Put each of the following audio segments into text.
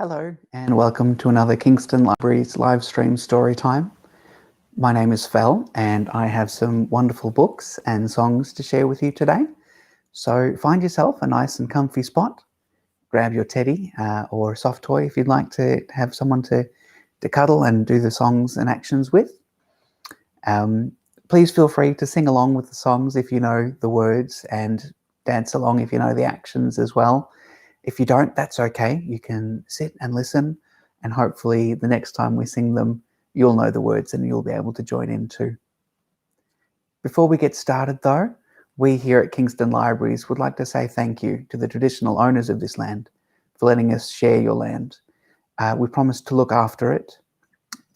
Hello and welcome to another Kingston Libraries live stream story time. My name is Fel and I have some wonderful books and songs to share with you today. So find yourself a nice and comfy spot, grab your teddy or a soft toy if you'd like to have someone to cuddle and do the songs and actions with. Please feel free to sing along with the songs if you know the words and dance along if you know the actions as well. If you don't, that's okay. You can sit and listen, and hopefully the next time we sing them, you'll know the words and you'll be able to join in too. Before we get started though, we here at Kingston Libraries would like to say thank you to the traditional owners of this land for letting us share your land. We promise to look after it,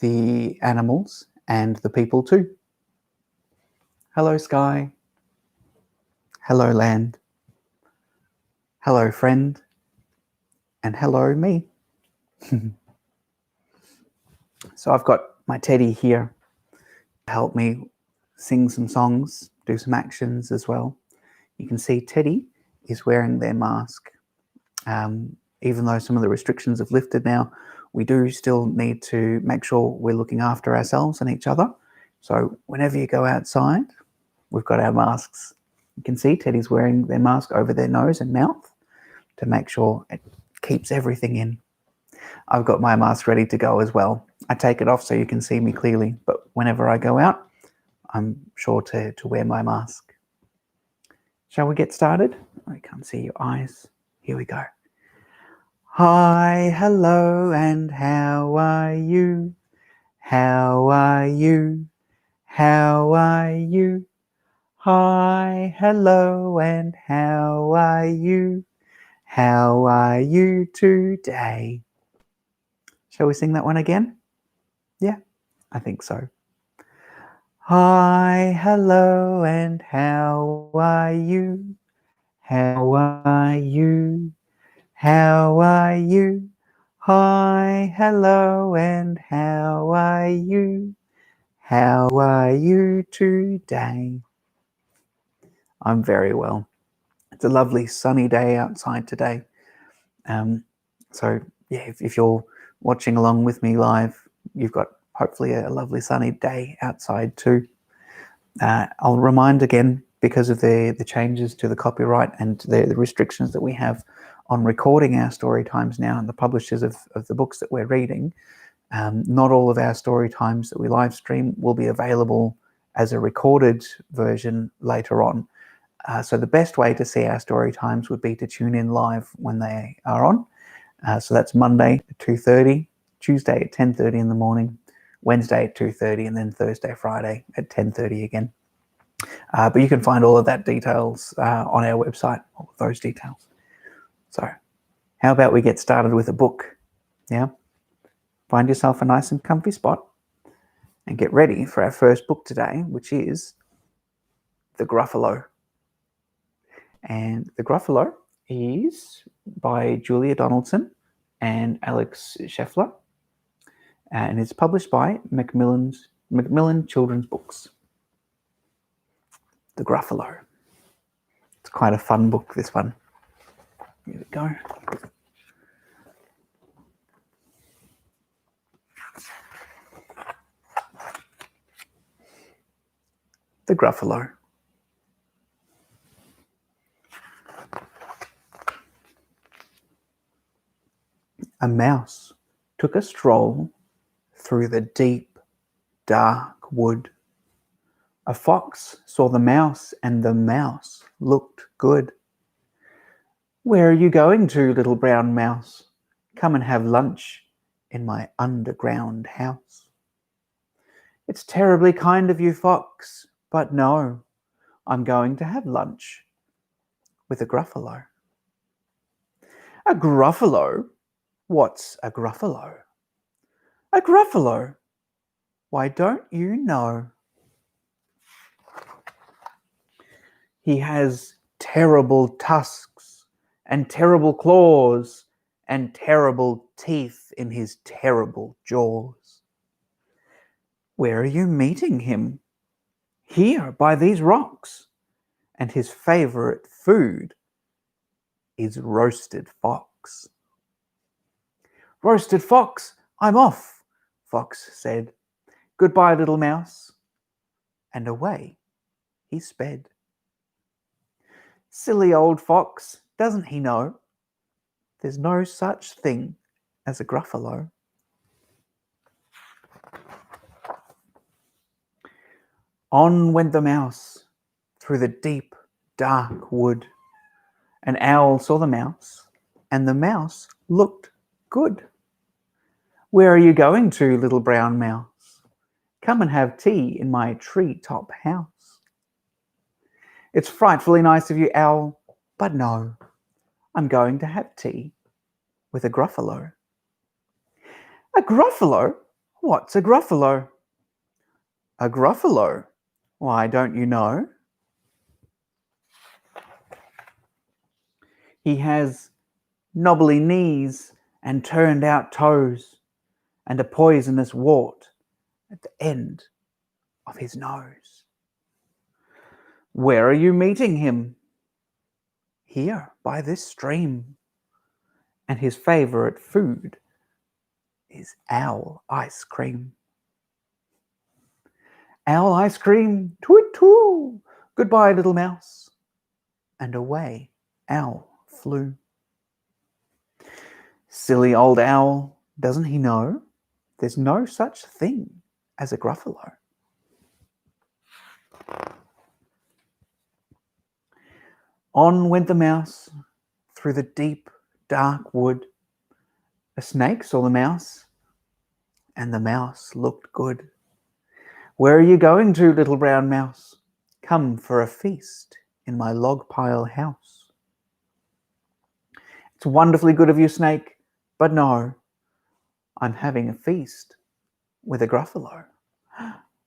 the animals and the people too. Hello sky. Hello land. Hello friend. And hello me. So I've got my teddy here to help me sing some songs, do some actions as well. You can see Teddy is wearing their mask. Even though some of the restrictions have lifted now, we do still need to make sure we're looking after ourselves and each other. So whenever you go outside, we've got our masks. You can see Teddy's wearing their mask over their nose and mouth to make sure it keeps everything in. I've got my mask ready to go as well. I take it off so you can see me clearly, but whenever I go out, I'm sure to wear my mask. Shall we get started? I can't see your eyes. Here we go. Hi, hello, and how are you? How are you? How are you? Hi, hello, and how are you? How are you today? Shall we sing that one again? Yeah, I think so. Hi, hello, and how are you? How are you? How are you? Hi, hello, and how are you? How are you today? I'm very well. It's a lovely sunny day outside today. So yeah, if you're watching along with me live, you've got hopefully a lovely sunny day outside too. I'll remind again, because of the changes to the copyright and the restrictions that we have on recording our story times now and the publishers of the books that we're reading, not all of our story times that we live stream will be available as a recorded version later on. So the best way to see our story times would be to tune in live when they are on. So that's Monday at 2:30, Tuesday at 10:30 in the morning, Wednesday at 2:30, and then Thursday, Friday at 10:30 again. But you can find all of that details on our website, all of those details. So how about we get started with a book? Yeah. Find yourself a nice and comfy spot and get ready for our first book today, which is The Gruffalo. And The Gruffalo is by Julia Donaldson and Alex Scheffler, and it's published by Macmillan Children's Books. The Gruffalo. It's quite a fun book, this one. Here we go. The Gruffalo. A mouse took a stroll through the deep, dark wood. A fox saw the mouse, and the mouse looked good. "Where are you going to, little brown mouse? Come and have lunch in my underground house." "It's terribly kind of you, fox, but no, I'm going to have lunch with a Gruffalo." "A Gruffalo? What's a Gruffalo?" "A Gruffalo? Why, don't you know? He has terrible tusks and terrible claws and terrible teeth in his terrible jaws." "Where are you meeting him?" "Here, by these rocks. And his favorite food is roasted fox." "Roasted fox, I'm off," Fox said. "Goodbye, little mouse." And away he sped. Silly old fox, doesn't he know there's no such thing as a Gruffalo? On went the mouse through the deep, dark wood. An owl saw the mouse, and the mouse looked good. "Where are you going to, little brown mouse? Come and have tea in my tree-top house." "It's frightfully nice of you, owl, but no, I'm going to have tea with a Gruffalo." "A Gruffalo? What's a Gruffalo?" "A Gruffalo? Why, don't you know? He has knobbly knees and turned out toes, and a poisonous wart at the end of his nose." "Where are you meeting him?" "Here, by this stream, and his favourite food is owl ice cream." "Owl ice cream, toot-too, goodbye, little mouse." And away owl flew. Silly old owl, doesn't he know there's no such thing as a Gruffalo? On went the mouse through the deep, dark wood. A snake saw the mouse, and the mouse looked good. "Where are you going to, little brown mouse? Come for a feast in my log pile house." "It's wonderfully good of you, snake, but no, I'm having a feast with a Gruffalo."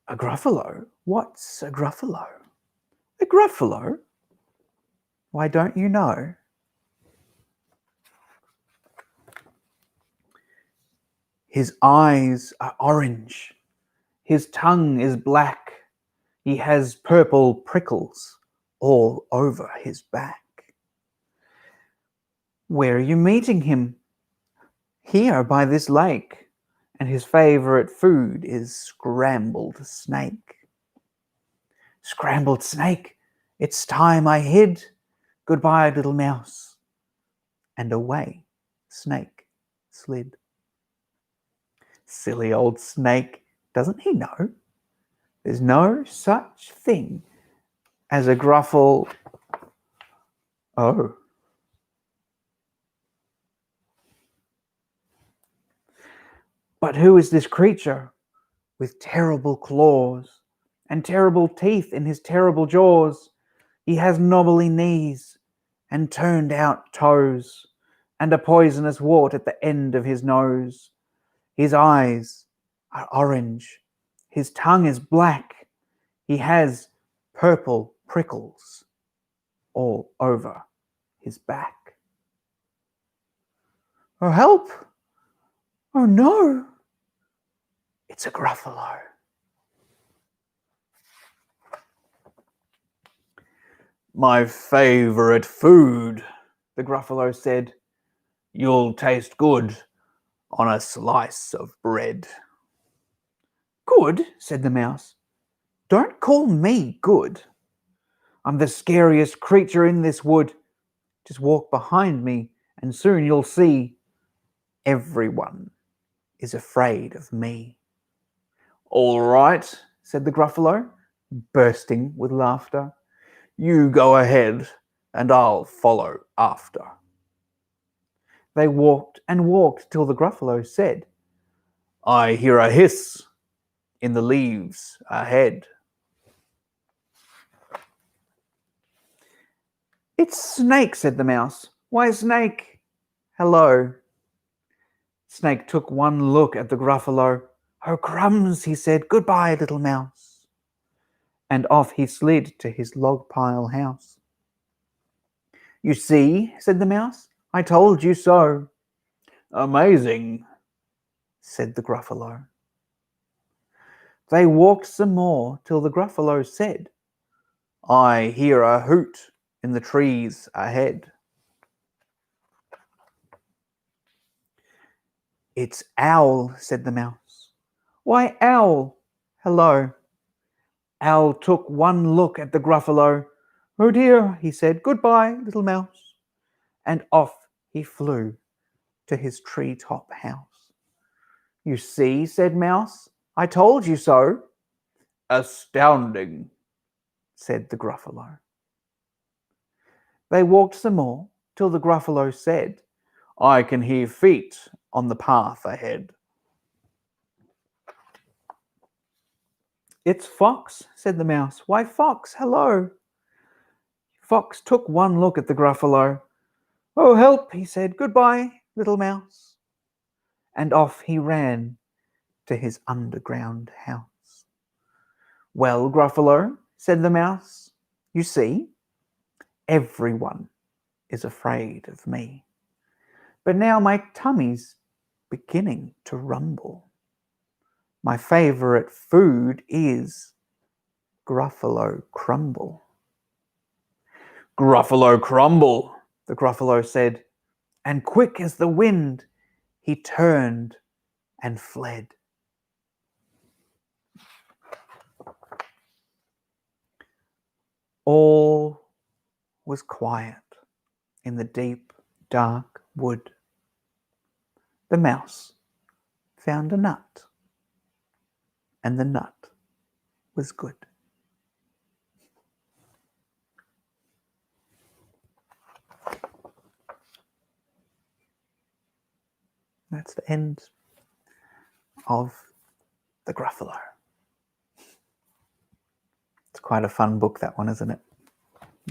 "A Gruffalo? What's a Gruffalo?" "A Gruffalo? Why, don't you know?" "His eyes are orange, his tongue is black, he has purple prickles all over his back." "Where are you meeting him?" "Here by this lake, and his favourite food is scrambled snake." "Scrambled snake, it's time I hid. Goodbye, little mouse." And away snake slid. Silly old snake, doesn't he know there's no such thing as a Gruffalo? Oh. But who is this creature with terrible claws and terrible teeth in his terrible jaws? He has knobbly knees and turned out toes, and a poisonous wart at the end of his nose. His eyes are orange, his tongue is black, he has purple prickles all over his back. "Oh, help! Oh, no! It's a Gruffalo." "My favourite food," the Gruffalo said. "You'll taste good on a slice of bread." "Good?" said the mouse. "Don't call me good. I'm the scariest creature in this wood. Just walk behind me, and soon you'll see everyone is afraid of me." "All right," said the Gruffalo, bursting with laughter. "You go ahead, and I'll follow after." They walked and walked till the Gruffalo said, "I hear a hiss in the leaves ahead." "It's Snake," said the mouse. "Why, Snake, hello." Snake took one look at the Gruffalo. "Oh, crumbs," he said. "Goodbye, little mouse." And off he slid to his log pile house. "You see," said the mouse, "I told you so." "Amazing," said the Gruffalo. They walked some more till the Gruffalo said, "I hear a hoot in the trees ahead." "It's Owl," said the mouse. "Why, Owl, hello." Owl took one look at the Gruffalo. "Oh dear," he said, "goodbye, little mouse." And off he flew to his tree-top house. "You see," said Mouse, "I told you so." "Astounding," said the Gruffalo. They walked some more till the Gruffalo said, "I can hear feet on the path ahead." "It's Fox," said the Mouse. "Why, Fox, hello." Fox took one look at the Gruffalo. "Oh, help," he said. "Goodbye, little mouse." And off he ran to his underground house. "Well, Gruffalo," said the mouse, "you see, everyone is afraid of me. But now my tummy's beginning to rumble. My favorite food is Gruffalo crumble." "Gruffalo crumble," the Gruffalo said, and quick as the wind he turned and fled. All was quiet in the deep, dark wood. The mouse found a nut, and the nut was good. That's the end of the Gruffalo. It's quite a fun book, that one, isn't it?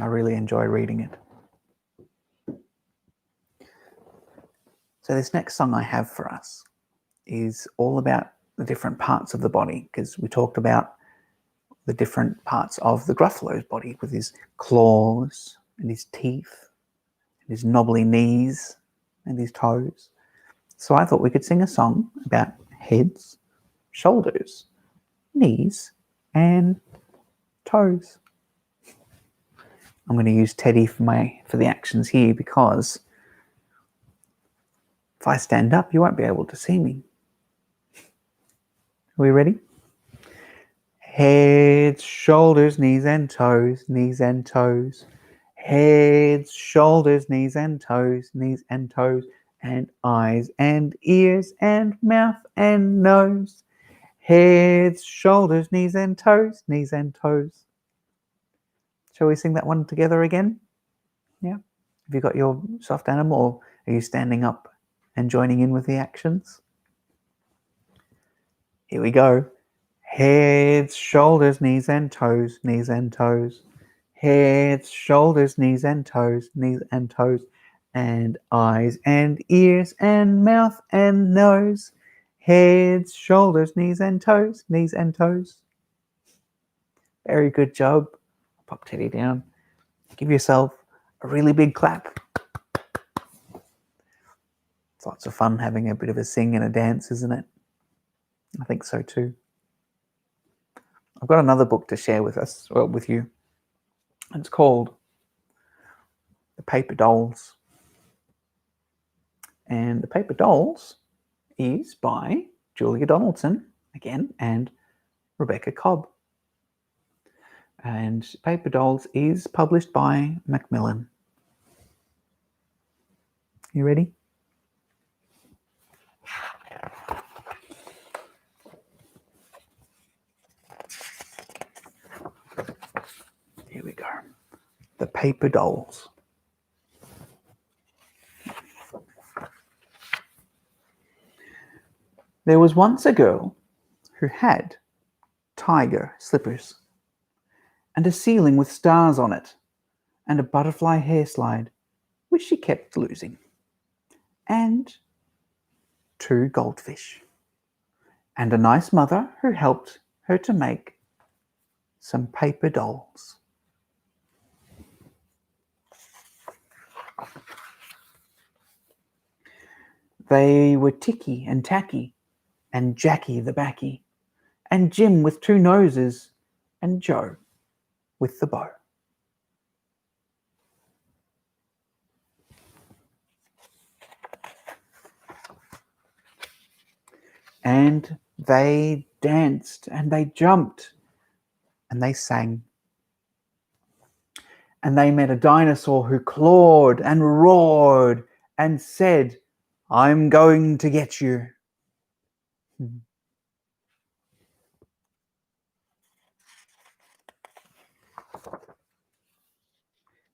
I really enjoy reading it. So this next song I have for us is all about the different parts of the body, because we talked about the different parts of the Gruffalo's body with his claws and his teeth and his knobbly knees and his toes. So I thought we could sing a song about heads, shoulders, knees, and toes. I'm going to use Teddy for the actions here, because if I stand up, you won't be able to see me. Are we ready? Heads, shoulders, knees and toes, knees and toes. Heads, shoulders, knees and toes, knees and toes. And eyes and ears and mouth and nose. Heads, shoulders, knees and toes, knees and toes. Shall we sing that one together again? Yeah. Have you got your soft animal, or are you standing up and joining in with the actions? Here we go. Heads, shoulders, knees and toes, knees and toes. Heads, shoulders, knees and toes, knees and toes. And eyes and ears and mouth and nose. Heads, shoulders, knees and toes, knees and toes. Very good job. Pop Teddy down. Give yourself a really big clap. It's lots of fun having a bit of a sing and a dance, isn't it? I think so too. I've got another book to share with us, or with you. It's called The Paper Dolls. And The Paper Dolls is by Julia Donaldson, again, and Rebecca Cobb. And Paper Dolls is published by Macmillan. You ready? Here we go. The Paper Dolls. There was once a girl who had tiger slippers, and a ceiling with stars on it, and a butterfly hair slide, which she kept losing, and 2 goldfish, and a nice mother who helped her to make some paper dolls. They were Ticky and Tacky, and Jackie the Backy, and Jim with 2 noses, and Joe with the bow. And they danced and they jumped and they sang. And they met a dinosaur who clawed and roared and said, "I'm going to get you."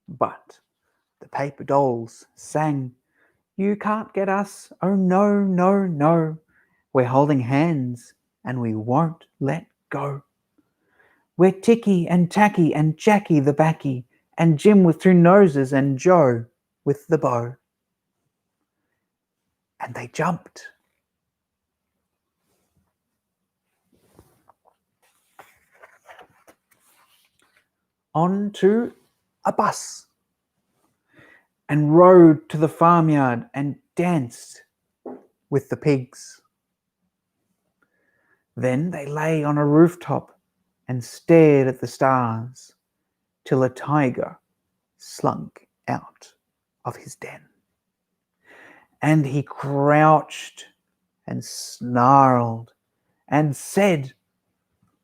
But the paper dolls sang, "You can't get us, oh no, no, no. We're holding hands and we won't let go. We're Ticky and Tacky and Jackie the Backy and Jim with two noses and Joe with the bow." And they jumped. Onto a bus and rode to the farmyard and danced with the pigs. Then they lay on a rooftop and stared at the stars till a tiger slunk out of his den. And he crouched and snarled and said,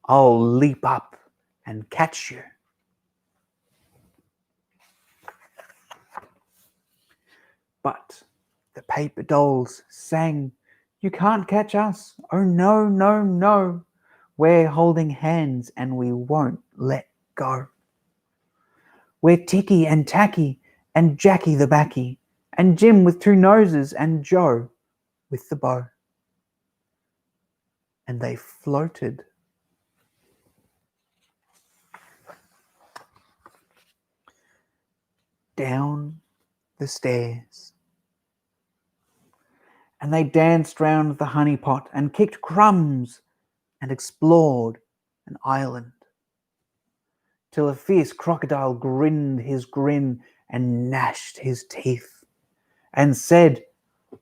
"I'll leap up and catch you." But the paper dolls sang, "You can't catch us, oh no, no, no. We're holding hands and we won't let go. We're Ticky and Tacky and Jackie the Backy and Jim with two noses and Joe with the bow." And they floated. Down the stairs. And they danced round the honey pot and kicked crumbs and explored an island, till a fierce crocodile grinned his grin and gnashed his teeth and said,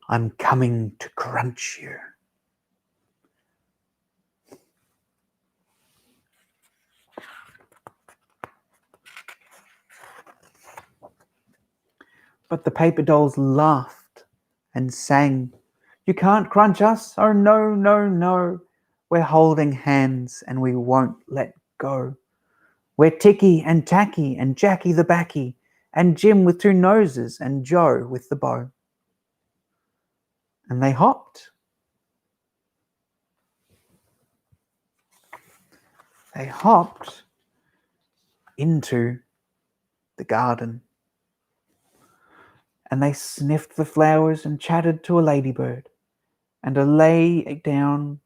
"I'm coming to crunch you." But the paper dolls laughed and sang, "You can't crunch us, oh no, no, no. We're holding hands and we won't let go. We're Ticky and Tacky and Jackie the Backy and Jim with two noses and Joe with the bow." And they hopped. They hopped into the garden. And they sniffed the flowers and chatted to a ladybird and lay down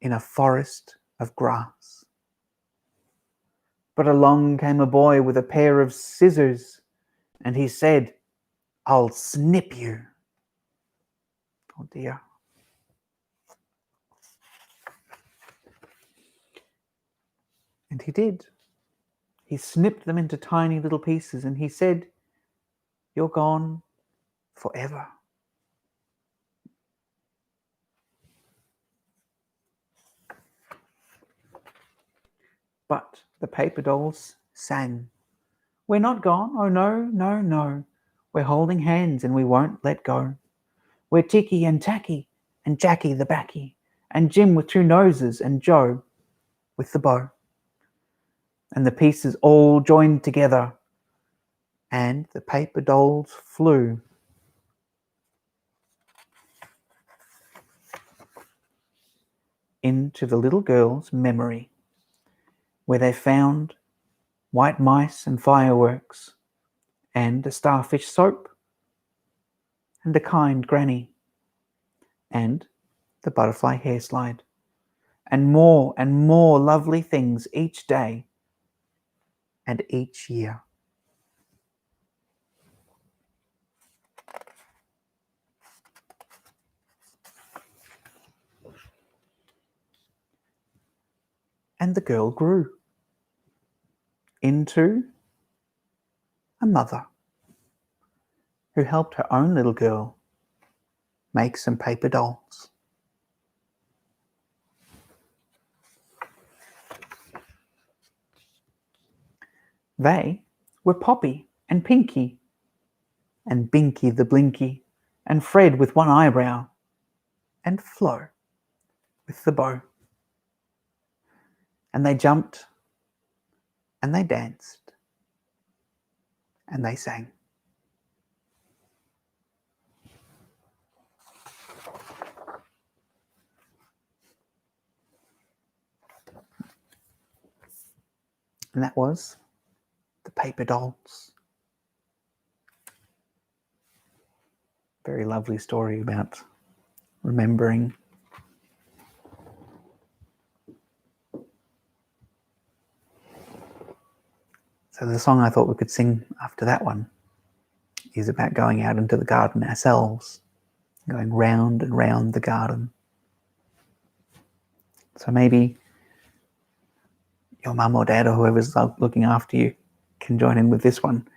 in a forest of grass. But along came a boy with a pair of scissors, and he said, "I'll snip you." Oh dear. And he did. He snipped them into tiny little pieces, and he said, "You're gone forever." But the paper dolls sang, "We're not gone, oh no, no, no. We're holding hands and we won't let go. We're Ticky and Tacky and Jackie the Backy and Jim with two noses and Joe with the bow." And the pieces all joined together, and the paper dolls flew into the little girl's memory, where they found white mice and fireworks, and a starfish soap, and a kind granny, and the butterfly hair slide, and more lovely things each day and each year. And the girl grew into a mother who helped her own little girl make some paper dolls. They were Poppy and Pinky and Binky the Blinky and Fred with one eyebrow and Flo. with the bow. And they jumped, and they danced, and they sang. And that was The Paper Dolls. Very lovely story about remembering. So the song I thought we could sing after that one is about going out into the garden ourselves, going round and round the garden. So maybe your mum or dad or whoever's looking after you can join in with this one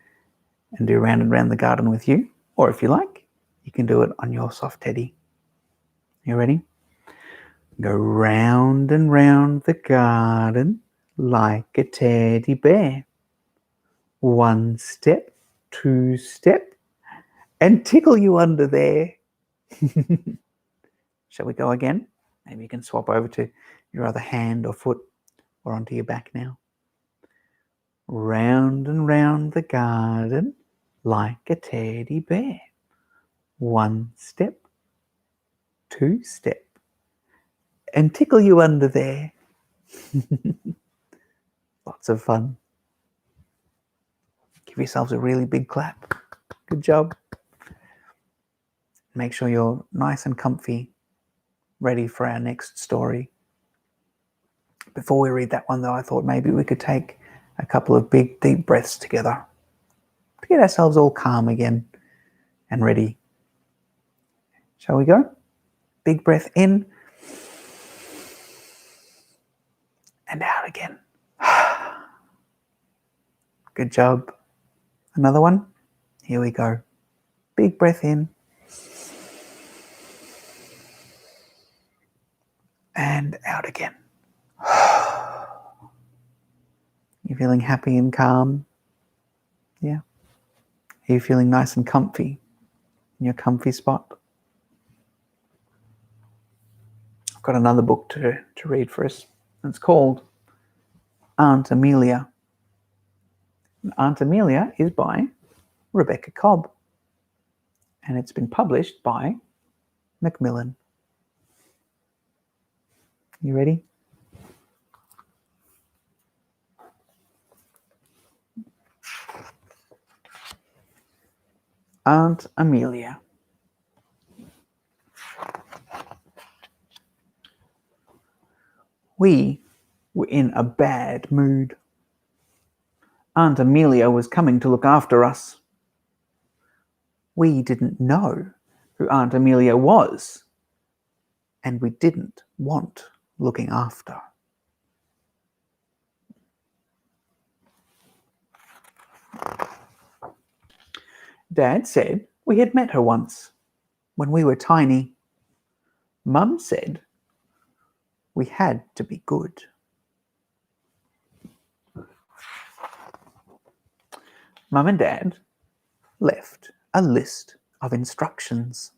and do round and round the garden with you. Or if you like, you can do it on your soft teddy. You ready? Go round and round the garden like a teddy bear. 1 step, 2 step, and tickle you under there. Shall we go again? Maybe you can swap over to your other hand or foot or onto your back now. Round and round the garden like a teddy bear. 1 step, 2 step, and tickle you under there. Lots of fun. Give yourselves a really big clap. Good job. Make sure you're nice and comfy, ready for our next story. Before we read that one, though, I thought maybe we could take a couple of big, deep breaths together to get ourselves all calm again and ready. Shall we go? Big breath in and out again. Good job. Another one. Here we go. Big breath in and out again. You feeling happy and calm? Yeah. Are you feeling nice and comfy in your comfy spot? I've got another book to read for us. It's called Aunt Amelia. Aunt Amelia is by Rebecca Cobb, and it's been published by Macmillan. You ready? Aunt Amelia. We were in a bad mood. Aunt Amelia was coming to look after us. We didn't know who Aunt Amelia was, and we didn't want looking after. Dad said we had met her once, when we were tiny. Mum said we had to be good. Mum and Dad left a list of instructions.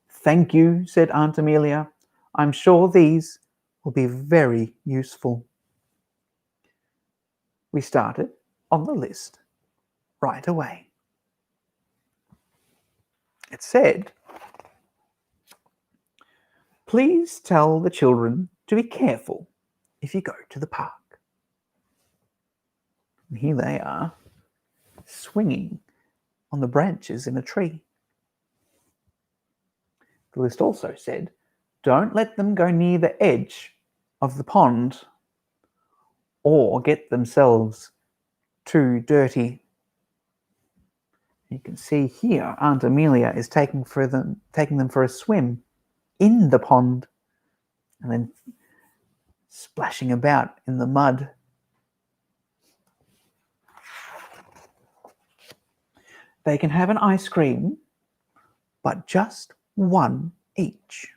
Thank you, said Aunt Amelia. I'm sure these will be very useful. We started on the list right away. It said, please tell the children to be careful if you go to the park. And here they are, swinging on the branches in a tree. The list also said, don't let them go near the edge of the pond or get themselves too dirty. You can see here Aunt Amelia is taking them for a swim in the pond and then splashing about in the mud. They can have an ice cream, but just one each.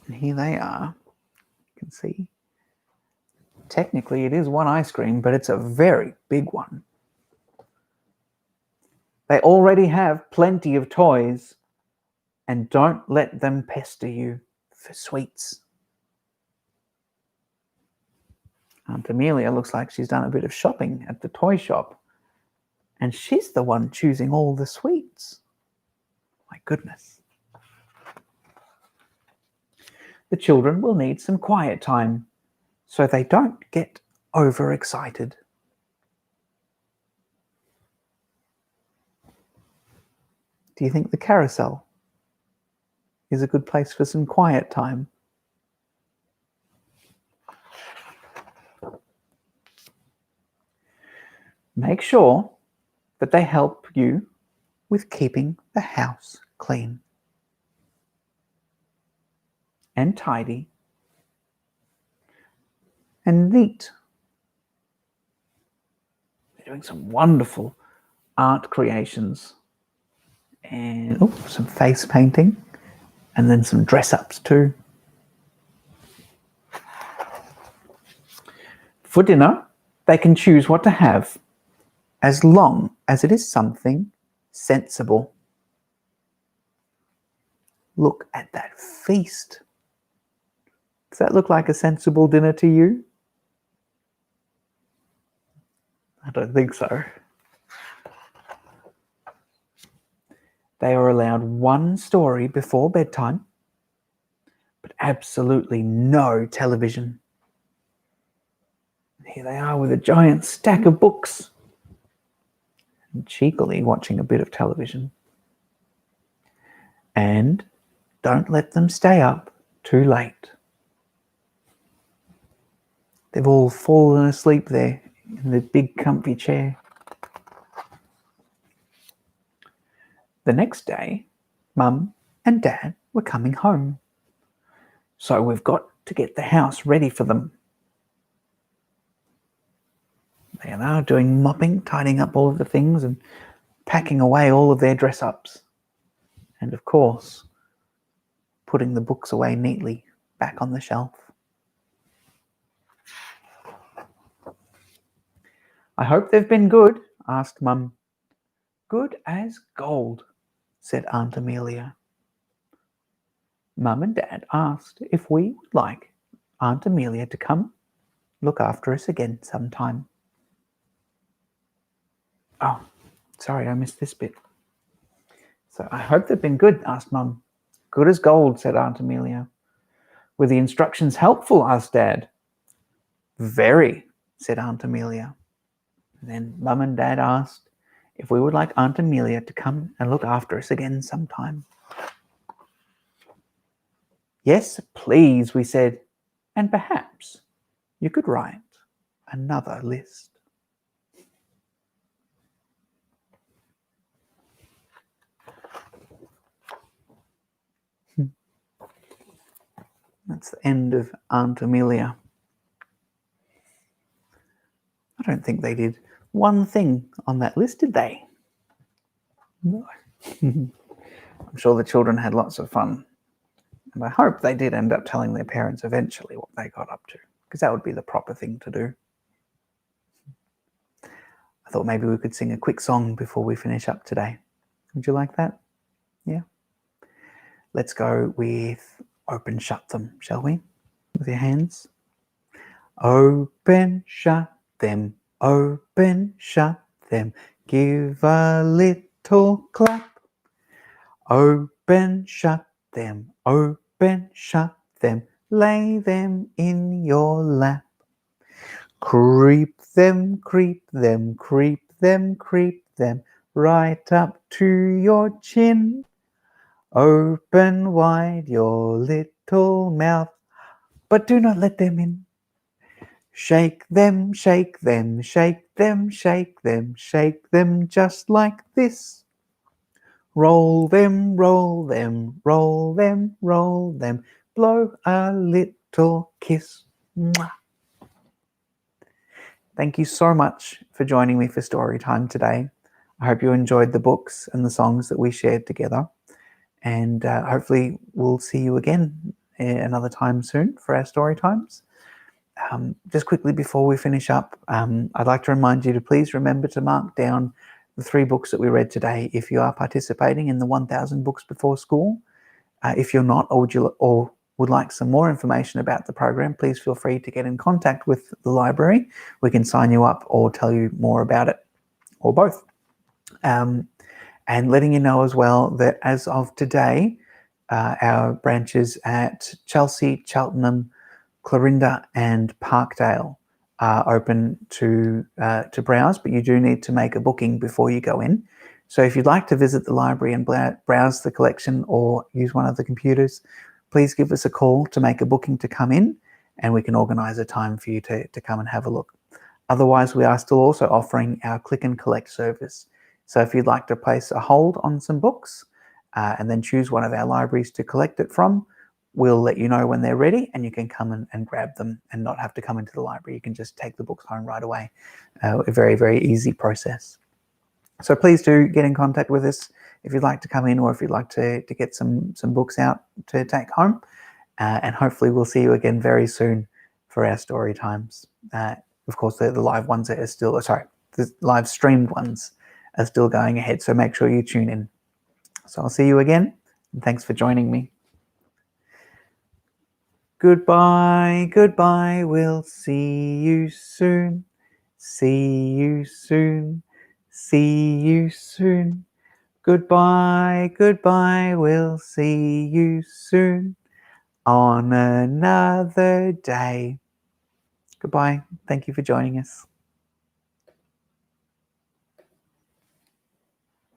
And here they are. You can see. Technically, it is one ice cream, but it's a very big one. They already have plenty of toys and don't let them pester you for sweets. Aunt Amelia looks like she's done a bit of shopping at the toy shop, and she's the one choosing all the sweets. My goodness. The children will need some quiet time so they don't get overexcited. Do you think the carousel is a good place for some quiet time? Make sure that they help you with keeping the house clean and tidy and neat. They're doing some wonderful art creations and some face painting and then some dress-ups too. For dinner, they can choose what to have as long as it is something sensible. Look at that feast. Does that look like a sensible dinner to you? I don't think so. They are allowed one story before bedtime, but absolutely no television. Here they are with a giant stack of books and cheekily watching a bit of television. And don't let them stay up too late. They've all fallen asleep there in the big comfy chair. The next day, Mum and Dad were coming home. So we've got to get the house ready for them. They are now doing mopping, tidying up all of the things and packing away all of their dress-ups. And of course, putting the books away neatly back on the shelf. I hope they've been good, asked Mum. Good as gold, said Aunt Amelia. Mum and Dad asked if we would like Aunt Amelia to come look after us again sometime. Oh, sorry, I missed this bit. So I hope they've been good, asked Mum. Good as gold, said Aunt Amelia. Were the instructions helpful, asked Dad. Very, said Aunt Amelia. Then Mum and Dad asked if we would like Aunt Amelia to come and look after us again sometime. Yes, please, we said, and perhaps you could write another list. That's the end of Aunt Amelia. I don't think they did one thing on that list, did they? No. I'm sure the children had lots of fun. And I hope they did end up telling their parents eventually what they got up to, because that would be the proper thing to do. I thought maybe we could sing a quick song before we finish up today. Would you like that? Yeah? Let's go with Open Shut Them, shall we? With your hands. Open, shut them, open, shut them, give a little clap. Open, shut them, open, shut them, lay them in your lap. Creep them, creep them, creep them, creep them, right up to your chin. Open wide your little mouth, but do not let them in. Shake them, shake them, shake them, shake them, shake them just like this. Roll them, roll them, roll them, roll them, blow a little kiss. Mwah. Thank you so much for joining me for Storytime today. I hope you enjoyed the books and the songs that we shared together. And hopefully we'll see you again another time soon for our story times. Just quickly before we finish up, I'd like to remind you to please remember to mark down the 3 books that we read today if you are participating in the 1000 Books Before School. If you're not, or would like some more information about the program, please feel free to get in contact with the library. We can sign you up or tell you more about it, or both. And letting you know as well that as of today, our branches at Chelsea, Cheltenham, Clarinda and Parkdale are open to browse, but you do need to make a booking before you go in. So if you'd like to visit the library and browse the collection or use one of the computers, please give us a call to make a booking to come in, and we can organise a time for you to come and have a look. Otherwise, we are still also offering our click and collect service. So if you'd like to place a hold on some books and then choose one of our libraries to collect it from, we'll let you know when they're ready, and you can come and grab them and not have to come into the library. You can just take the books home right away. A very, very easy process. So please do get in contact with us if you'd like to come in, or if you'd like to get some books out to take home. And hopefully we'll see you again very soon for our story times. Of course, the live ones are still, the live streamed ones are still going ahead. So make sure you tune in. So I'll see you again, and thanks for joining me. Goodbye, goodbye, we'll see you soon. See you soon, see you soon. Goodbye, goodbye, we'll see you soon on another day. Goodbye, thank you for joining us.